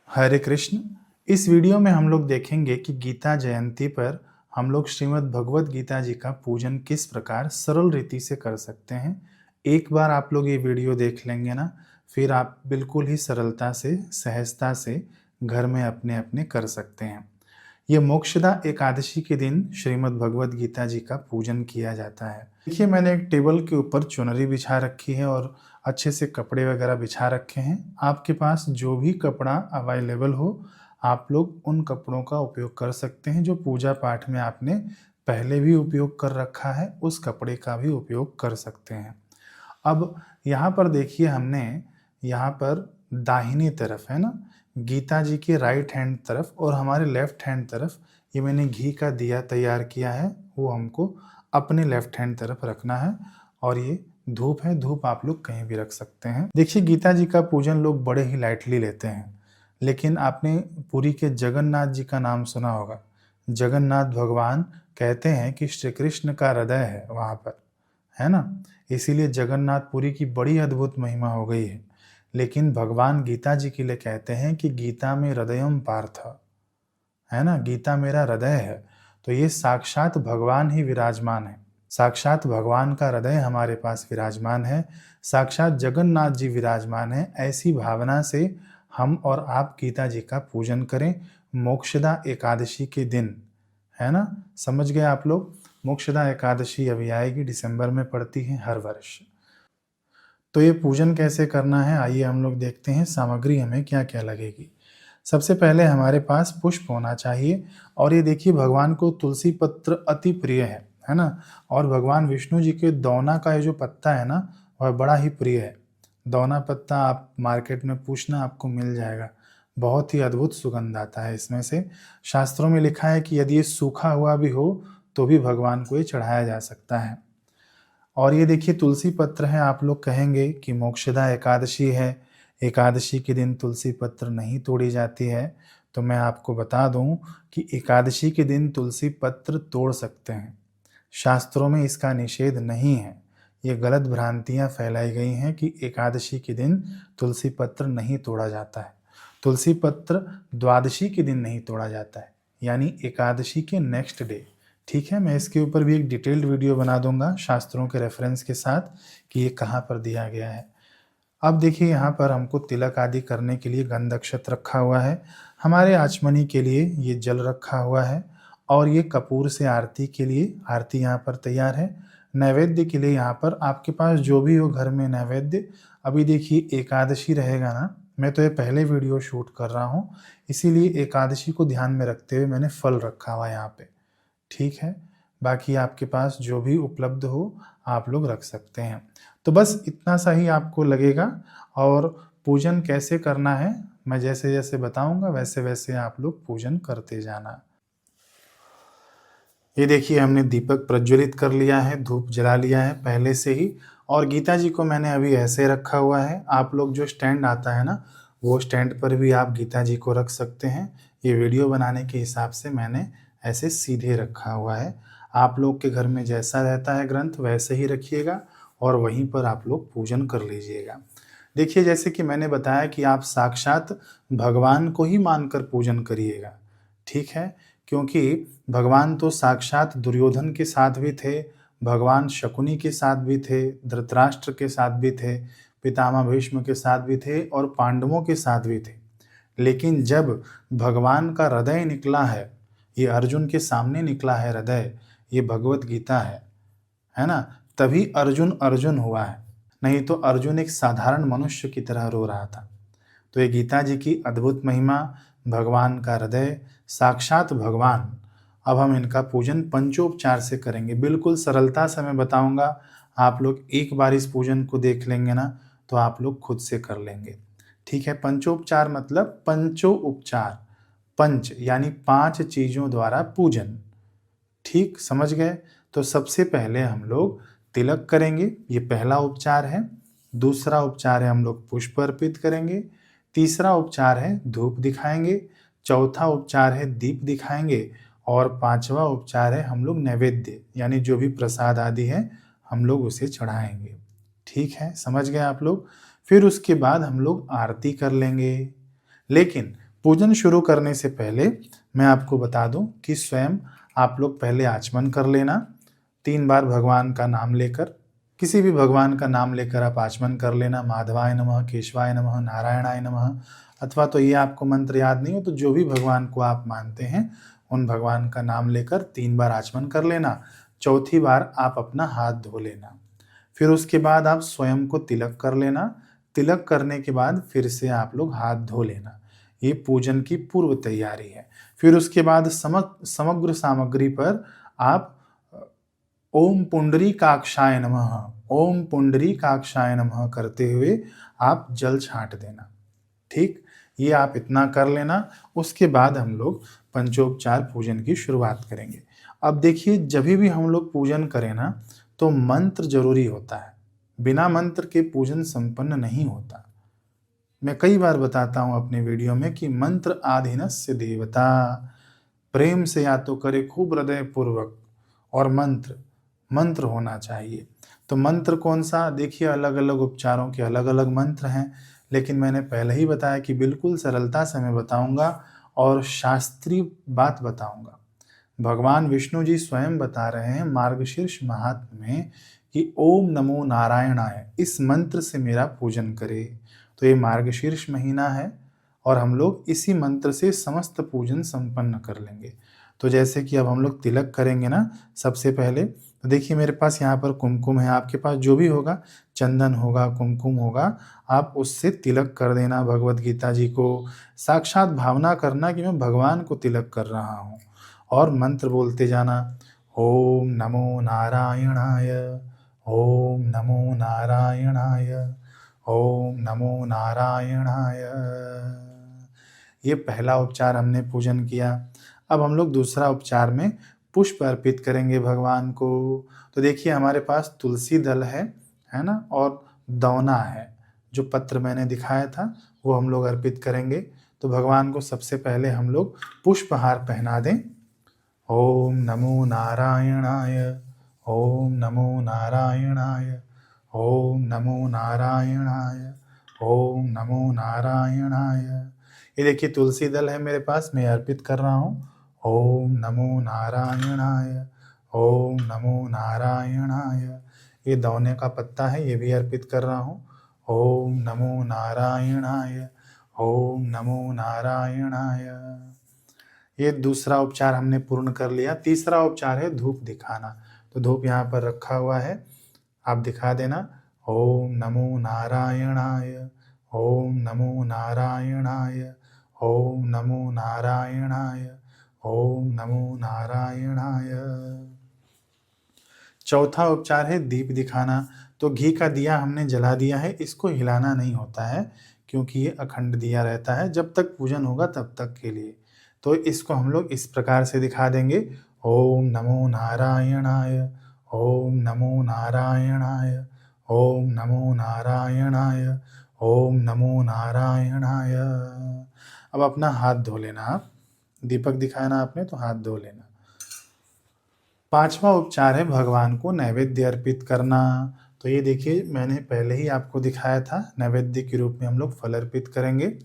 हरे कृष्ण। इस वीडियो में हम लोग देखेंगे कि गीता जयंती पर हम लोग श्रीमद् भगवत गीता जी का पूजन किस प्रकार सरल रीति से कर सकते हैं। एक बार आप लोग ये वीडियो देख लेंगे ना, फिर आप बिल्कुल ही सरलता से, सहजता से घर में अपने अपने कर सकते हैं। ये मोक्षदा एकादशी के दिन श्रीमद् भगवत गीता जी का पूजन किया जाता है। देखिए, मैंने एक टेबल के ऊपर चुनरी बिछा रखी है और अच्छे से कपड़े वगैरह बिछा रखे हैं। आपके पास जो भी कपड़ा अवेलेबल हो, आप लोग उन कपड़ों का उपयोग कर सकते हैं। जो पूजा पाठ में आपने पहले भी उपयोग कर रखा है, उस कपड़े का भी उपयोग कर सकते हैं। अब यहाँ पर देखिए, हमने यहाँ पर दाहिनी तरफ है ना, गीता जी के राइट हैंड तरफ और हमारे लेफ्ट हैंड तरफ ये मैंने घी का दिया तैयार किया है, वो हमको अपने लेफ्ट हैंड तरफ रखना है। और ये धूप है, धूप आप लोग कहीं भी रख सकते हैं। देखिए, गीता जी का पूजन लोग बड़े ही लाइटली लेते हैं, लेकिन आपने पुरी के जगन्नाथ जी का नाम सुना होगा। जगन्नाथ भगवान कहते हैं कि श्री कृष्ण का हृदय है वहाँ पर, है ना। इसीलिए जगन्नाथपुरी की बड़ी अद्भुत महिमा हो गई है। लेकिन भगवान गीता जी के लिए कहते हैं कि गीता में हृदयम पार्थ, है ना, गीता मेरा हृदय है। तो ये साक्षात भगवान ही विराजमान है, साक्षात भगवान का हृदय हमारे पास विराजमान है, साक्षात जगन्नाथ जी विराजमान है। ऐसी भावना से हम और आप गीता जी का पूजन करें मोक्षदा एकादशी के दिन, है ना। समझ गए आप लोग। मोक्षदा एकादशी अभी आएगी, दिसंबर में पड़ती है हर वर्ष। तो ये पूजन कैसे करना है, आइए हम लोग देखते हैं सामग्री हमें क्या क्या लगेगी। सबसे पहले हमारे पास पुष्प होना चाहिए। और ये देखिए, भगवान को तुलसी पत्र अति प्रिय है ना। और भगवान विष्णु जी के दौना का ये जो पत्ता है ना, वह बड़ा ही प्रिय है। दौना पत्ता आप मार्केट में पूछना, आपको मिल जाएगा। बहुत ही अद्भुत सुगंध आता है इसमें से। शास्त्रों में लिखा है कि यदि ये सूखा हुआ भी हो तो भी भगवान को ये चढ़ाया जा सकता है। और ये देखिए, तुलसी पत्र है। आप लोग कहेंगे कि मोक्षदा एकादशी है, एकादशी के दिन तुलसी पत्र नहीं तोड़ी जाती है। तो मैं आपको बता दूं कि एकादशी के दिन तुलसी पत्र तोड़ सकते हैं। शास्त्रों में इसका निषेध नहीं है। ये गलत भ्रांतियां फैलाई गई हैं कि एकादशी के दिन तुलसी पत्र नहीं तोड़ा जाता है। तुलसी पत्र द्वादशी के दिन नहीं तोड़ा जाता है, यानी एकादशी के नेक्स्ट डे। ठीक है, मैं इसके ऊपर भी एक डिटेल्ड वीडियो बना दूंगा शास्त्रों के रेफरेंस के साथ कि ये कहाँ पर दिया गया है। अब देखिए, यहाँ पर हमको तिलक आदि करने के लिए गंध अक्षत रखा हुआ है। हमारे आचमनी के लिए ये जल रखा हुआ है। और ये कपूर से आरती के लिए आरती यहाँ पर तैयार है। नैवेद्य के लिए यहाँ पर आपके पास जो भी हो घर में नैवेद्य। अभी देखिए, एकादशी रहेगा ना, मैं तो ये पहले वीडियो शूट कर रहा हूँ, इसीलिए एकादशी को ध्यान में रखते हुए मैंने फल रखा हुआ है यहाँ पे। ठीक है, बाकी आपके पास जो भी उपलब्ध हो आप लोग रख सकते हैं। तो बस इतना सा ही आपको लगेगा। और पूजन कैसे करना है, मैं जैसे जैसे बताऊंगा वैसे वैसे आप लोग पूजन करते जाना। ये देखिए, हमने दीपक प्रज्वलित कर लिया है, धूप जला लिया है पहले से ही। और गीता जी को मैंने अभी ऐसे रखा हुआ है। आप लोग जो स्टैंड आता है ना, वो स्टैंड पर भी आप गीता जी को रख सकते हैं। ये वीडियो बनाने के हिसाब से मैंने ऐसे सीधे रखा हुआ है। आप लोग के घर में जैसा रहता है ग्रंथ वैसे ही रखिएगा और वहीं पर आप लोग पूजन कर लीजिएगा। देखिए, जैसे कि मैंने बताया कि आप साक्षात भगवान को ही मानकर पूजन करिएगा। ठीक है, क्योंकि भगवान तो साक्षात दुर्योधन के साथ भी थे, भगवान शकुनी के साथ भी थे, धृतराष्ट्र के साथ भी थे, पितामह भीष्म के साथ भी थे और पांडवों के साथ भी थे। लेकिन जब भगवान का हृदय निकला है, ये अर्जुन के सामने निकला है हृदय, ये भगवत गीता है ना, तभी अर्जुन अर्जुन हुआ है। नहीं तो अर्जुन एक साधारण मनुष्य की तरह रो रहा था। तो ये गीता जी की अद्भुत महिमा, भगवान का हृदय, साक्षात भगवान। अब हम इनका पूजन पंचोपचार से करेंगे, बिल्कुल सरलता से मैं बताऊंगा। आप लोग एक बार इस पूजन को देख लेंगे ना, तो आप लोग खुद से कर लेंगे। ठीक है, पंचोपचार मतलब पंचो उपचार, पंच यानी 5 चीजों द्वारा पूजन। ठीक समझ गए। तो सबसे पहले हम लोग तिलक करेंगे, ये पहला उपचार है। दूसरा उपचार है हम लोग पुष्प अर्पित करेंगे। तीसरा उपचार है धूप दिखाएंगे। चौथा उपचार है दीप दिखाएंगे। और पांचवा उपचार है हम लोग नैवेद्य यानी जो भी प्रसाद आदि है हम लोग उसे चढ़ाएंगे। ठीक है, समझ गए आप लोग। फिर उसके बाद हम लोग आरती कर लेंगे। लेकिन पूजन शुरू करने से पहले मैं आपको बता दूं कि स्वयं आप लोग पहले आचमन कर लेना। 3 बार भगवान का नाम लेकर, किसी भी भगवान का नाम लेकर आप आचमन कर लेना। माधवाय नमः, केशवाय नमः, नारायणाय नमः, अथवा तो ये आपको मंत्र याद नहीं हो तो जो भी भगवान को आप मानते हैं उन भगवान का नाम लेकर 3 बार आचमन कर लेना। चौथी बार आप अपना हाथ धो लेना। फिर उसके बाद आप स्वयं को तिलक कर लेना। तिलक करने के बाद फिर से आप लोग हाथ धो लेना। ये पूजन की पूर्व तैयारी है। फिर उसके बाद समग्र सामग्री पर आप ओम पुंडरीकाक्षाय नमः, ओम पुंडरीकाक्षाय नमः करते हुए आप जल छांट देना। ठीक, ये आप इतना कर लेना। उसके बाद हम लोग पंचोपचार पूजन की शुरुआत करेंगे। अब देखिए, जब भी हम लोग पूजन करें ना तो मंत्र जरूरी होता है। बिना मंत्र के पूजन संपन्न नहीं होता। मैं कई बार बताता हूं अपने वीडियो में कि मंत्र आधीनस्य देवता, प्रेम से या तो करे खूब हृदय पूर्वक, और मंत्र मंत्र होना चाहिए। तो मंत्र कौन सा, देखिए अलग अलग उपचारों के अलग अलग मंत्र हैं, लेकिन मैंने पहले ही बताया कि बिल्कुल सरलता से मैं बताऊंगा और शास्त्रीय बात बताऊंगा। भगवान विष्णु जी स्वयं बता रहे हैं मार्गशीर्ष महात्म्य में कि ओम नमो नारायणाय इस मंत्र से मेरा पूजन करे। तो ये मार्गशीर्ष महीना है और हम लोग इसी मंत्र से समस्त पूजन संपन्न कर लेंगे। तो जैसे कि अब हम लोग तिलक करेंगे ना, सबसे पहले तो देखिए मेरे पास यहाँ पर कुमकुम है, आपके पास जो भी होगा, चंदन होगा, कुमकुम होगा, आप उससे तिलक कर देना भगवत गीता जी को। साक्षात भावना करना कि मैं भगवान को तिलक कर रहा हूँ और मंत्र बोलते जाना, ओम नमो नारायणाय, ओम नमो नारायणाय, ओम नमो नारायणाय। ये पहला उपचार हमने पूजन किया। अब हम लोग दूसरा उपचार में पुष्प अर्पित करेंगे भगवान को। तो देखिए हमारे पास तुलसी दल है ना, और दौना है। जो पत्र मैंने दिखाया था वो हम लोग अर्पित करेंगे। तो भगवान को सबसे पहले हम लोग पुष्पहार पहना दें। ओम नमो नारायणाय, ओम नमो नारायणाय, ओम नमो नारायणाय, ओम नमो नारायणाय। ये देखिए तुलसी दल है मेरे पास, मैं अर्पित कर रहा हूँ। ओम नमो नारायणाय, ओम नमो नारायणाय। ये दौने का पत्ता है, ये भी अर्पित कर रहा हूँ। ओम नमो नारायणाय, ओम नमो नारायणाय। ये दूसरा उपचार हमने पूर्ण कर लिया। तीसरा उपचार है धूप दिखाना। तो धूप यहाँ पर रखा हुआ है, आप दिखा देना। ओम नमो नारायणाय, ओम नमो नारायणाय, ओम नमो नारायणाय, ओम नमो नारायणाय। चौथा उपचार है दीप दिखाना। तो घी का दिया हमने जला दिया है, इसको हिलाना नहीं होता है क्योंकि ये अखंड दिया रहता है जब तक पूजन होगा तब तक के लिए। तो इसको हम लोग इस प्रकार से दिखा देंगे, ओम नमो नारायणाय, ओम नमो नारायणाय, ओम नमो नारायणाय, ओम नमो नारायणाय। अब अपना हाथ धो लेना, आप दीपक दिखाना आपने तो हाथ धो लेना। पांचवा उपचार है भगवान को नैवेद्य अर्पित करना। तो ये देखिए मैंने पहले ही आपको दिखाया था, नैवेद्य के रूप में हम लोग फल अर्पित करेंगे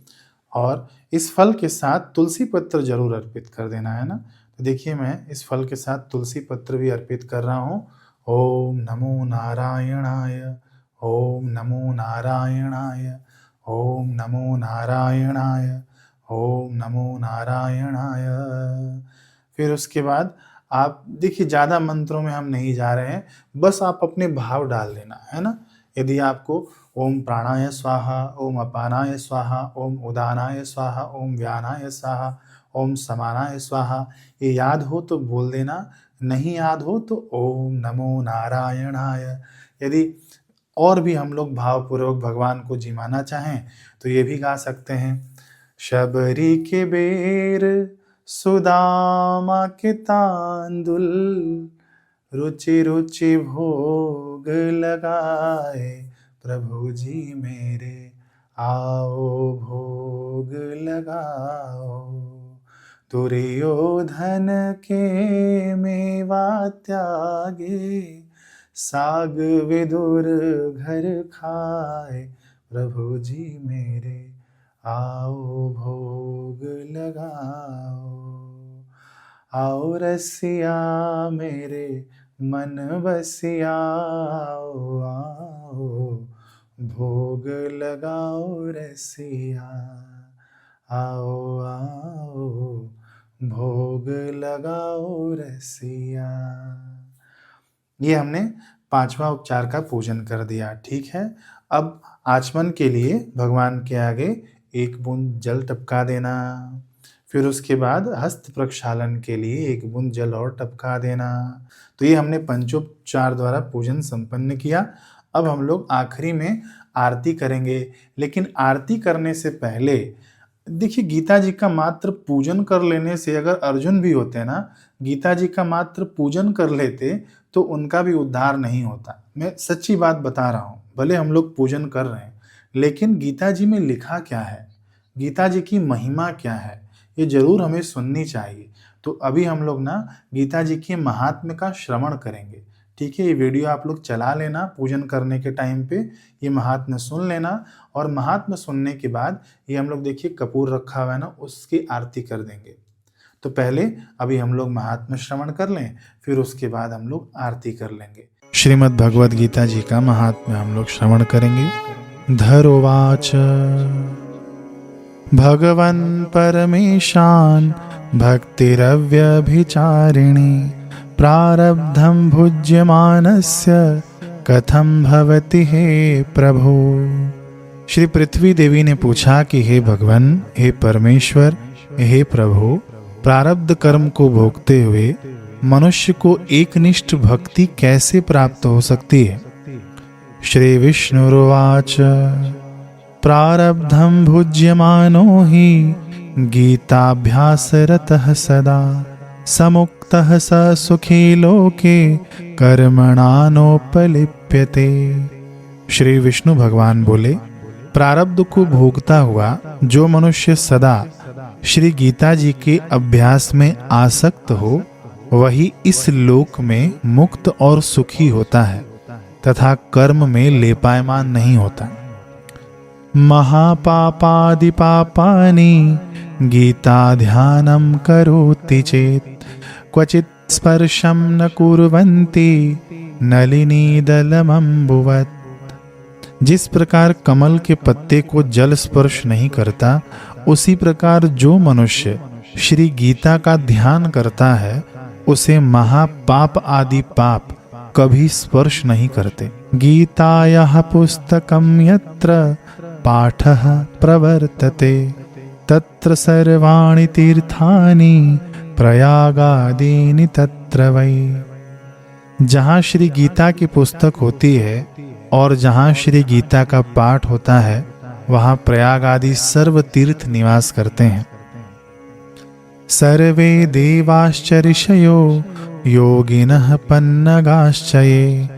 और इस फल के साथ तुलसी पत्र जरूर अर्पित कर देना है ना। तो देखिए मैं इस फल के साथ तुलसी पत्र भी अर्पित कर रहा हूँ। ओम नमो नारायणाय, ओम नमो नारायणाय, ओम नमो नारायणाय, ओम नमो नारायणाय। फिर उसके बाद आप देखिए ज़्यादा मंत्रों में हम नहीं जा रहे हैं, बस आप अपने भाव डाल देना है ना। यदि आपको ओम प्राणाय स्वाहा, ओम अपानाय स्वाहा, ओम उदानाय स्वाहा, ओम व्यानाय स्वाहा, ओम समानाय स्वाहा ये याद हो तो बोल देना, नहीं याद हो तो ओम नमो नारायणाय। यदि और भी हम लोग भावपूर्वक भगवान को जिमाना चाहें तो ये भी गा सकते हैं। शबरी के बेर सुदामा के तांदुल, रुचि रुचि भोग लगाए, प्रभु जी मेरे आओ भोग लगाओ। दुर्योधन के मेवा त्यागे, साग विदुर घर खाए, प्रभु जी मेरे आओ भोग लगाओ। आओ रसिया मेरे मन बसिया, आओ आओ भोग लगाओ रसिया, आओ आओ भोग लगाओ रसिया। ये हमने पांचवा उपचार का पूजन कर दिया, ठीक है। अब आचमन के लिए भगवान के आगे एक बूंद जल टपका देना, फिर उसके बाद हस्त प्रक्षालन के लिए एक बूंद जल और टपका देना। तो ये हमने पंचोपचार द्वारा पूजन संपन्न किया। अब हम लोग आखिरी में आरती करेंगे, लेकिन आरती करने से पहले देखिए, गीता जी का मात्र पूजन कर लेने से, अगर अर्जुन भी होते ना, गीता जी का मात्र पूजन कर लेते तो उनका भी उद्धार नहीं होता। मैं सच्ची बात बता रहा हूँ, भले हम लोग पूजन कर रहे हैं, लेकिन गीता जी में लिखा क्या है, गीता जी की महिमा क्या है, ये जरूर हमें सुननी चाहिए। तो अभी हम लोग ना गीता जी के महात्म्य का श्रवण करेंगे, ठीक है। ये वीडियो आप लोग चला लेना पूजन करने के टाइम पे, ये महात्म्य सुन लेना, और महात्म्य सुनने के बाद ये हम लोग देखिए कपूर रखा हुआ है ना, उसकी आरती कर देंगे। तो पहले अभी हम लोग महात्म्य श्रवण कर लें, फिर उसके बाद हम लोग आरती कर लेंगे। श्रीमद् भगवद गीता जी का महात्म्य हम लोग श्रवण करेंगे। धरोवाच भगवन् परमेशान् भक्तिरव्यभिचारिणी, प्रारब्धं भुज्यमानस्य कथं भवति हे प्रभो। श्री पृथ्वी देवी ने पूछा कि हे भगवान, हे परमेश्वर, हे प्रभु, प्रारब्ध कर्म को भोगते हुए मनुष्य को एकनिष्ठ भक्ति कैसे प्राप्त हो सकती है। श्री विष्णुरुवाच प्रारब्धं भुज्यमानो हि गीताभ्यासरतः सदा, समुक्तः स सुखी लोके कर्मणानोपलिप्यते। श्री विष्णु भगवान बोले, प्रारब्ध को भोगता हुआ जो मनुष्य सदा श्री गीता जी के अभ्यास में आसक्त हो, वही इस लोक में मुक्त और सुखी होता है तथा कर्म में लेपायमान नहीं होता। महापापादि पापानि गीता ध्यानं करोति चेत्, क्वचित् स्पर्शं न कुर्वन्ति नलिनी दलमंबुवत्। जिस प्रकार कमल के पत्ते को जल स्पर्श नहीं करता, उसी प्रकार जो मनुष्य श्री गीता का ध्यान करता है, उसे महापाप आदि पाप कभी स्पर्श नहीं करते। गीतायाः पुस्तकं यत्र पाठः प्रवर्तते, तत्र सर्वाणि तीर्थानि प्रयागादीनि तत्र वै। जहाँ श्री गीता की पुस्तक होती है और जहाँ श्री गीता का पाठ होता है, वहाँ प्रयाग आदि सर्व तीर्थ निवास करते हैं। सर्वे देवाश्च ऋषयो योगिनः पन्नगाश्च ये,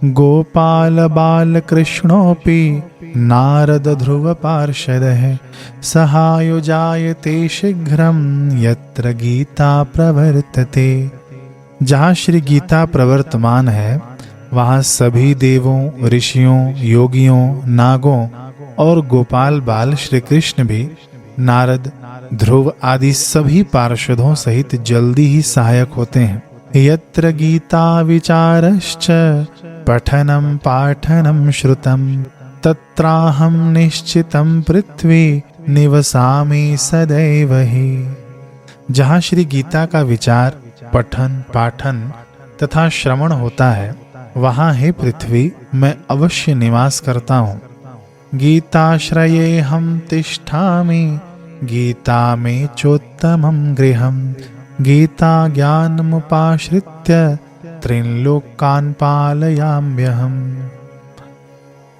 गोपाल बाल कृष्णोऽपि नारद ध्रुव पार्षदः, सहायो जायते शीघ्रं यत्र गीता प्रवर्तते। जहाँ श्री गीता प्रवर्तमान है, वहाँ सभी देवों, ऋषियों, योगियों, नागों और गोपाल बाल श्री कृष्ण भी नारद, ध्रुव आदि सभी पार्षदों सहित जल्दी ही सहायक होते हैं। यत्र गीता विचारश्च पठनं पाठनं श्रुतं, तत्राहं निश्चितं पृथ्वी निवसामि सदैव ही। जहाँ श्री गीता का विचार, पठन, पाठन तथा श्रवण होता है, वहाँ है पृथ्वी मैं अवश्य निवास करता हूँ। गीताश्रये हम तिष्ठामि, गीता में चोत्तमं गृहं, गीता ज्ञानमुपाश्रित्य त्रिलोकान् पालयाम्यहम्।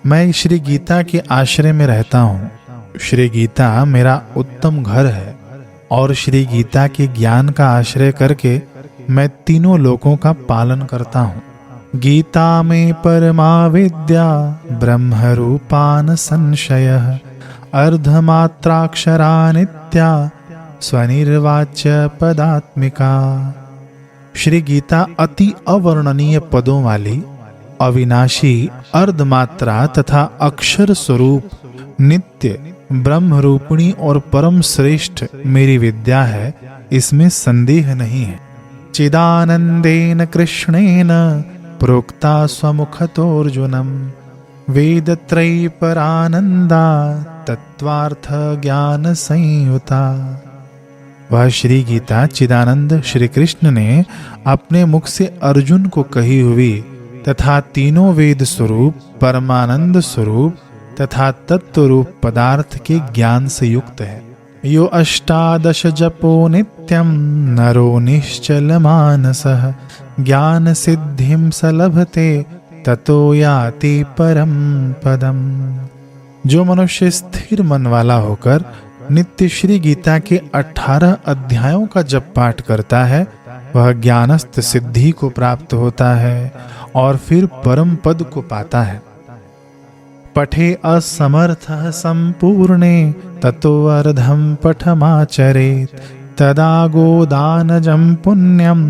मैं श्री गीता के आश्रय में रहता हूँ। श्री गीता मेरा उत्तम घर है और श्री गीता के ज्ञान का आश्रय करके मैं तीनों लोकों का पालन करता हूँ। गीता में परमा विद्या ब्रह्म रूपान संशयः, अर्धमात्राक्षरा नित्या स्वनिर्वाच्य पदात्मिका। श्री गीता अति अवर्णनीय पदों वाली, अविनाशी, अर्धमात्रा तथा अक्षर स्वरूप, नित्य, ब्रह्म रूपिणी और परम श्रेष्ठ मेरी विद्या है, इसमें संदेह नहीं है। चिदानंदेन कृष्णेन प्रोक्ता स्वमुखतोऽर्जुनम् वेदत्रयी परानंदा तत्वार्थ ज्ञान संयुता। वह श्री गीता चिदानंद श्री कृष्ण ने अपने मुख से अर्जुन को कही हुई तथा तीनों वेद स्वरूप, परमानंद स्वरूप तथा तत्व रूप पदार्थ के ज्ञान से युक्त है। यो अष्टादश जपो नित्यं नरो निश्चल मानसः ज्ञान सिद्धिं स लभते ततो याति परम पदम। जो मनुष्य स्थिर मन वाला होकर नित्य श्री गीता के 18 अध्यायों का जप पाठ करता है, वह ज्ञानस्थ सिद्धि को प्राप्त होता है और फिर परम पद को पाता है। पठे असमर्थः संपूर्णे ततो अर्धं पठमाचरेत् तदा गोदानजं पुण्यं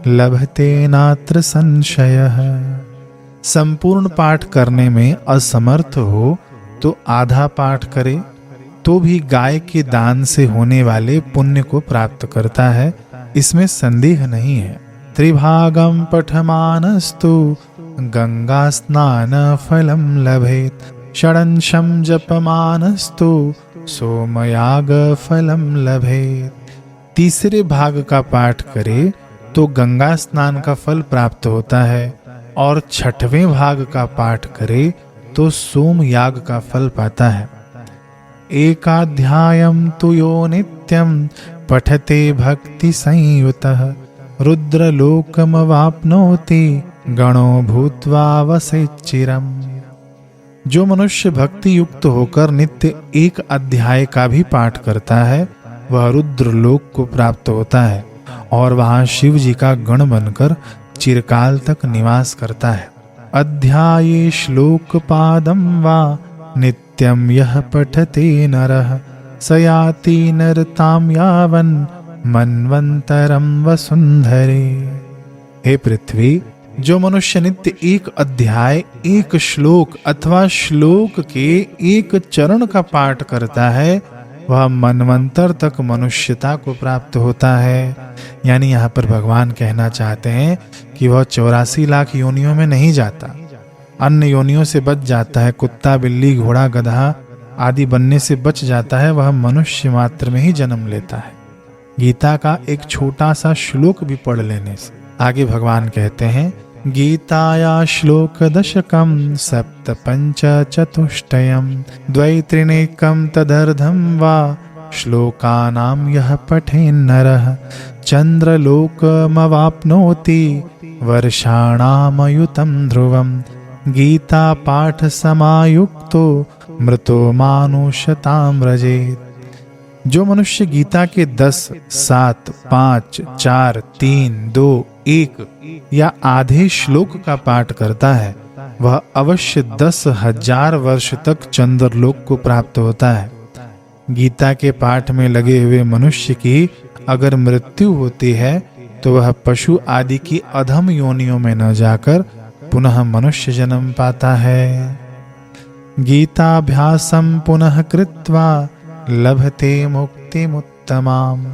लभते नात्र संशयः। संपूर्ण पाठ करने में असमर्थ हो तो आधा पाठ करे तो भी गाय के दान से होने वाले पुण्य को प्राप्त करता है, इसमें संदेह नहीं है। त्रिभागं पठमानस्तु गंगा स्नान फलम लभेत षडंशं जपमानस्तु सोमयाग फलम लभेत। तीसरे भाग का पाठ करे तो गंगा स्नान का फल प्राप्त होता है और छठवें भाग का पाठ करे तो सोम याग का फल पाता है। एकाध्यायं तु यो नित्यं पठते भक्ति संयुतः रुद्रलोकमवाप्नोति गणो भूत्वा वसेत् चिरम्। जो मनुष्य भक्ति युक्त होकर नित्य एक अध्याय का भी पाठ करता है, वह रुद्रलोक को प्राप्त होता है और वहां शिव जी का गण बनकर चिरकाल तक निवास करता है। अध्याये श्लोक पादं वा नित्यं यः पठते नरः स याति नरतां यावन् मन्वन्तरं वसुन्धरे। हे पृथ्वी, जो मनुष्य नित्य एक अध्याय, एक श्लोक अथवा श्लोक के एक चरण का पाठ करता है, वह मनवंतर तक मनुष्यता को प्राप्त होता है। यानी यहाँ पर भगवान कहना चाहते हैं कि वह 84 लाख योनियों में नहीं जाता, अन्य योनियों से बच जाता है। कुत्ता, बिल्ली, घोड़ा, गधा आदि बनने से बच जाता है, वह मनुष्य मात्र में ही जन्म लेता है। गीता का एक छोटा सा श्लोक भी पढ़ लेने से आगे भगवान कहते हैं, गीताया श्लोक दशकम सप्त पंच चतुष्टयम द्वैत्रिनेकम तदर्धम वा श्लोकानां यः पठेन्नरः चंद्रलोकमवाप्नोति वर्षाणामयुतं ध्रुवम् गीता पाठ समायुक्तो मृतो मानुषतां व्रजेत्। जो मनुष्य गीता के 10, 7, 5, 4, 3, 2, 1 या आधे श्लोक का पाठ करता है, वह अवश्य 10,000 वर्ष तक चंद्रलोक को प्राप्त होता है। गीता के पाठ में लगे हुए मनुष्य की अगर मृत्यु होती है तो वह पशु आदि की अधम योनियों में न जाकर पुनः मनुष्य जन्म पाता है। गीताभ्यासं पुनः कृत्वा लभते मुक्तिमुत्तमाम्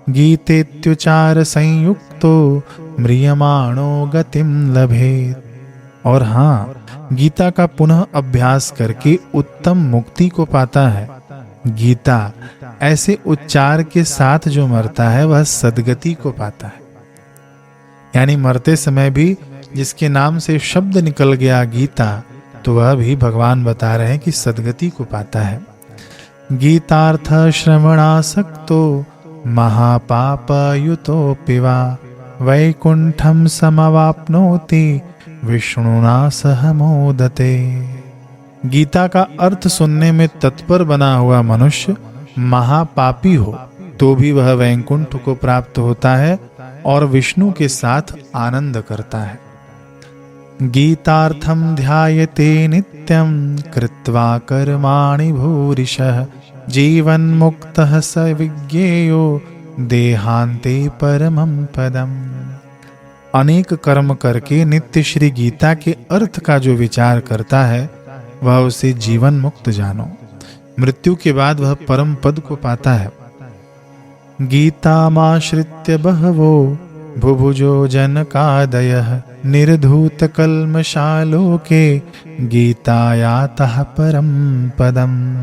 गीतेत्युचार संयुक्तो म्रियमाणो गतिं लभेत। और हाँ, गीता का पुनः अभ्यास करके उत्तम मुक्ति को पाता है। गीता ऐसे उच्चार के साथ जो मरता है वह सद्गति को पाता है। यानी मरते समय भी जिसके नाम से शब्द निकल गया गीता, तो वह भी भगवान बता रहे हैं कि सद्गति को पाता है। गीतार्थ श्रवणासक्तो महापापयुतोऽपि वा वैकुंठं समवाप्नोति विष्णुना सह मोदते। गीता का अर्थ सुनने में तत्पर बना हुआ मनुष्य महापापी हो तो भी वह वैकुंठ को प्राप्त होता है और विष्णु के साथ आनंद करता है। गीतार्थं ध्यायते नित्यं कृत्वा कर्माणि भूरिशः जीवन्मुक्तः स विज्ञेयो देहान्ते परमं पदम्। अनेक कर्म करके नित्य श्री गीता के अर्थ का जो विचार करता है, वह उसे जीवन मुक्त जानो। मृत्यु के बाद वह परम पद को पाता है। गीतामाश्रित्य बहवो भुभुजो जनकादयः निर्धूत कल्मषालोके गीतायातः परम पदम।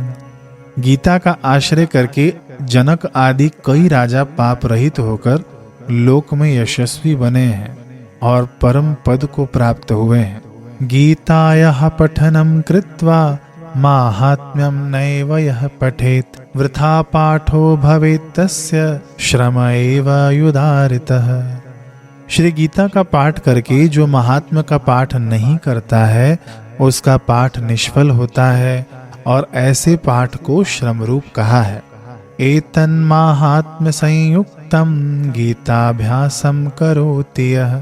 गीता का आश्रय करके जनक आदि कई राजा पाप रहित होकर लोक में यशस्वी बने हैं और परम पद को प्राप्त हुए हैं। गीतायाः पठनं कृत्वा माहात्म्यं नैव यः पठेत् वृथा पाठो भवेत् तस्य श्रम एव युदारितः। श्री गीता का पाठ करके जो महात्म्य का पाठ नहीं करता है उसका पाठ निष्फल होता है और ऐसे पाठ को श्रम रूप कहा है। एतन्माहात्म्य संयुक्तम गीताभ्यासम करोति यः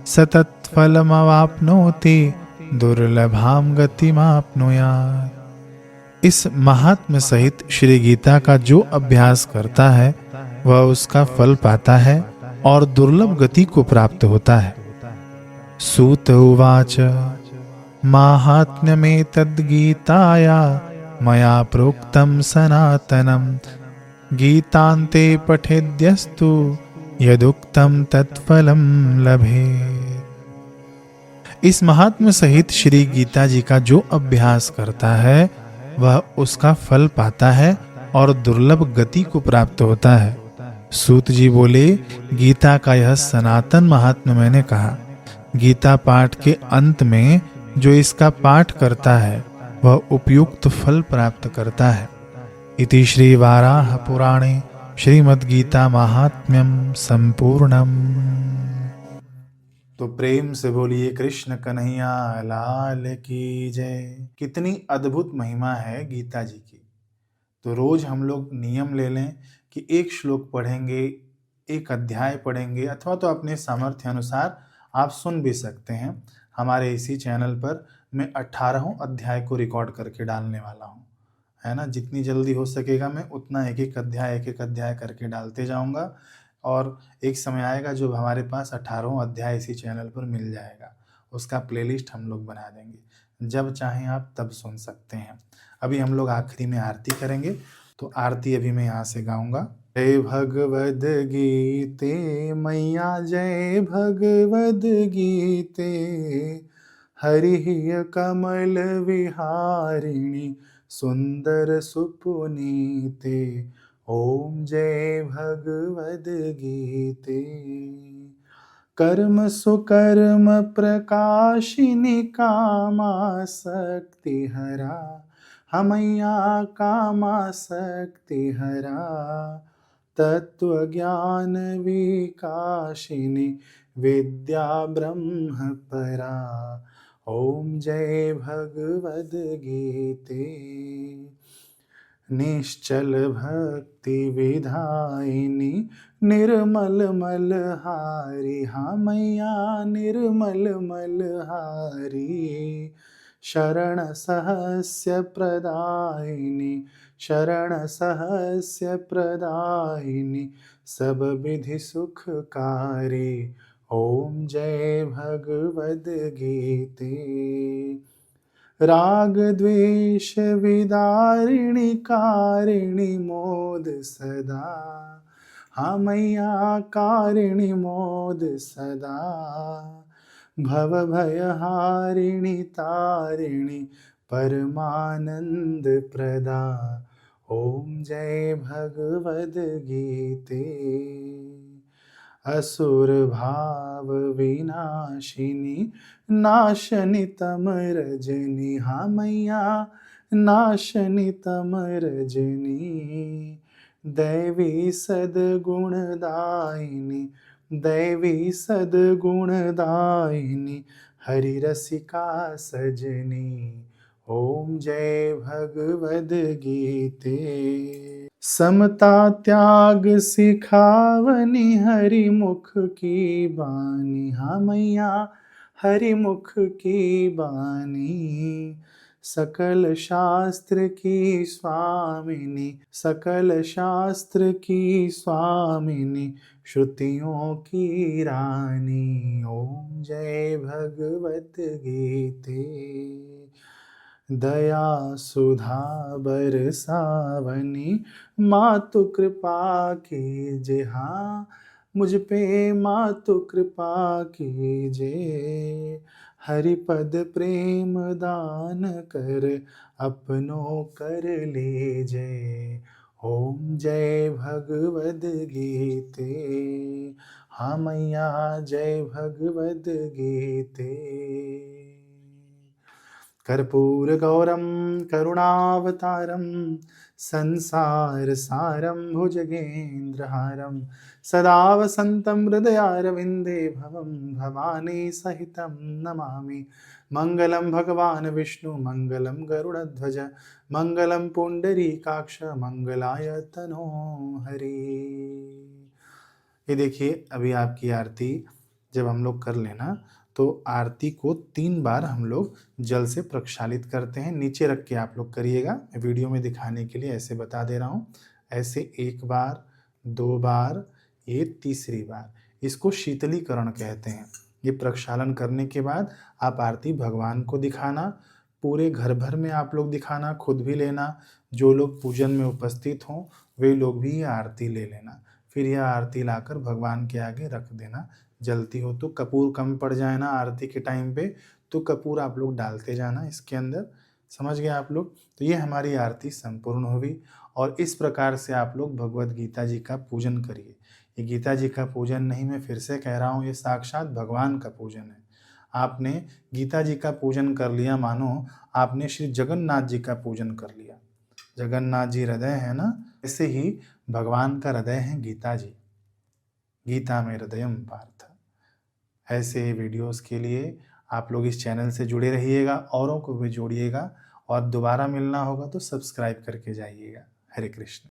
सततफलमवाप्नोति दुर्लभाम गतिमाप्नुयात्। इस महात्म्य सहित श्री गीता का जो अभ्यास करता है वह उसका फल पाता है और दुर्लभ गति को प्राप्त होता है। सूत उवाच माहात्म्यमेतद्गीताया मया प्रोक्तं सनातनं गीतान्ते पठेद्यस्तु यदुक्तं तत्फलं लभेत्। इस महात्म्य सहित श्री गीता जी का जो अभ्यास करता है वह उसका फल पाता है और दुर्लभ गति को प्राप्त होता है। सूत जी बोले, गीता का यह सनातन महात्म्य मैंने कहा। गीता पाठ के अंत में जो इसका पाठ करता है वह उपयुक्त फल प्राप्त करता है। इति श्री वाराह पुराणे श्रीमद् गीता महात्म्यम संपूर्णम। तो प्रेम से बोलिए कृष्ण कन्हैया लाल की जय। कितनी अद्भुत महिमा है गीता जी की। तो रोज हम लोग नियम ले लें कि एक श्लोक पढ़ेंगे, एक अध्याय पढ़ेंगे, अथवा तो अपने सामर्थ्य अनुसार आप सुन भी सकते हैं। हमारे इसी चैनल पर मैं 18 अध्याय को रिकॉर्ड करके डालने वाला हूँ, है ना। जितनी जल्दी हो सकेगा मैं उतना एक एक अध्याय करके डालते जाऊँगा और एक समय आएगा जब हमारे पास 18 अध्याय इसी चैनल पर मिल जाएगा। उसका प्लेलिस्ट हम लोग बना देंगे, जब चाहें आप तब सुन सकते हैं। अभी हम लोग आखिरी में आरती करेंगे, तो आरती अभी मैं यहाँ से गाऊंगा। जय भगवद गीते मैया, जय भगवद गीते, हरिः कमल विहारिणी सुंदर सुपुनीते। ओम जय भगवद गीते। कर्म सुकर्म प्रकाशिनी कामासक्ति हरा, हमैया कामासक्ति हरा। तत्व ज्ञान विकाशिनी विद्या ब्रह्म परा। ओम जय भगवद गीते। निश्चल भक्ति विधायिनी निर्मल मलहारी, हाँ मैया निर्मल मलहारी। शरण सहस्य प्रदायिनी, शरण सहस्य प्रदायिनी, सब विधि सुखकारी। ओम जय भगवद गीते। राग द्वेष विदारिणी कारिणी मोद सदा, हाँ मैया कारिणी मोद सदा। भव भयहारिणी तारिणी परमानंद प्रदा। ओम जय भगवद गीते। असुर भाव विनाशिनी नाशनि तम रजनी, हाँ मैया नाशनि तम रजनी। दैवी सद्गुणदायिनी, दैवी सद्गुणदायिनी, हरि रसिका सजनी। ओम जय भगवद गीते। समता त्याग सिखावनी हरि मुख की बानी, हाँ मैया हरि मुख की बानी। सकल शास्त्र की स्वामिनी, सकल शास्त्र की स्वामिनी, श्रुतियों की रानी। ओम जय भगवत गीते। दया सुधा बरसावनी, मातु कृपा कीजे, हाँ मुझ पे मातु कृपा कीजे। हरिपद प्रेम दान कर अपनों कर लीजे। ओम जय भगवद गीते, हाँ मैया जय भगवद गीते। कर्पूरगौरं करुणावतारं संसारसारं भुजगेन्द्रहारं सदा वसन्तं हृदयारविन्दे भवं भवानी सहितं नमामि। मङ्गलं भगवान् विष्णु मङ्गलं गरुडध्वज मङ्गलं पुण्डरीकाक्ष मङ्गलाय तनो हरि। ये देखिए अभी आपकी आरती जब हम लोग कर लेना तो आरती को 3 बार हम लोग जल से प्रक्षालित करते हैं। नीचे रख के आप लोग करिएगा, मैं वीडियो में दिखाने के लिए ऐसे बता दे रहा हूँ। ऐसे 1 बार, 2 बार, ये तीसरी बार। इसको शीतलीकरण कहते हैं। ये प्रक्षालन करने के बाद आप आरती भगवान को दिखाना, पूरे घर भर में आप लोग दिखाना, खुद भी लेना। जो लोग पूजन में उपस्थित हों वे लोग भी ये आरती ले लेना। फिर यह आरती लाकर भगवान के आगे रख देना। जलती हो तो कपूर कम पड़ जाए ना आरती के टाइम पे तो कपूर आप लोग डालते जाना इसके अंदर। समझ गए आप लोग? तो ये हमारी आरती संपूर्ण हुई और इस प्रकार से आप लोग भगवद गीता जी का पूजन करिए। ये गीता जी का पूजन नहीं, मैं फिर से कह रहा हूँ, ये साक्षात भगवान का पूजन है। आपने गीता जी का पूजन कर लिया मानो आपने श्री जगन्नाथ जी का पूजन कर लिया। जगन्नाथ जी हृदय है ना, ऐसे ही भगवान का हृदय है गीता जी। गीता में हृदयम पार्थ। ऐसे वीडियोस के लिए आप लोग इस चैनल से जुड़े रहिएगा, औरों को भी जोड़िएगा और दोबारा मिलना होगा तो सब्सक्राइब करके जाइएगा। हरे कृष्ण।